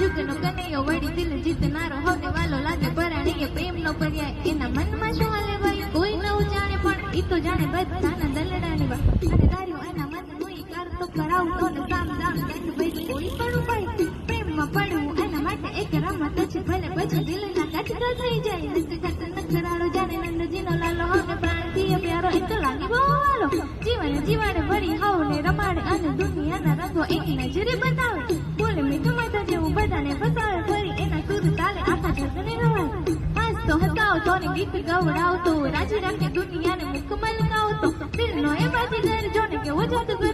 જુગનો કનૈયો વળી દિલ જીતનારો હોને વાલો લાગે પરાણીએ પ્રેમનો પર્યાય એના મનમાં શું હાલે ભાઈ કોઈ નવું જાણે પણ ઈ તો જાણે બધાના દલડાની વાત અને તાર્યું એના મનનું ઈ કાર તો કરાવતો ને સામ દામ કેમ ભાઈ કોઈ પણ ભાઈ પ્રેમમાં પડવું એના માટે એક રમત છે ભલે પછી દિલના કચરા થઈ જાય નજરાળો જાણે નંદજીનો લાલો હોને પ્રાણથી પ્યારો એક લાગી બોલો જીવન જીવાને ભરી હાવ ને રમાડે અને દુનિયાના રંગો એક નજરે બતાવે બોલે મીઠું માથા જેવું બધાને ફસાવે ફરી એના સુર તાલે આખા જગને રવાય હસતો હસાવતો ને ગીત ગવડાવતો રાજી રાખે દુનિયાને મુખ મલકાવતો દિલનો એ બાજીગર જોને કેવો જાદુગર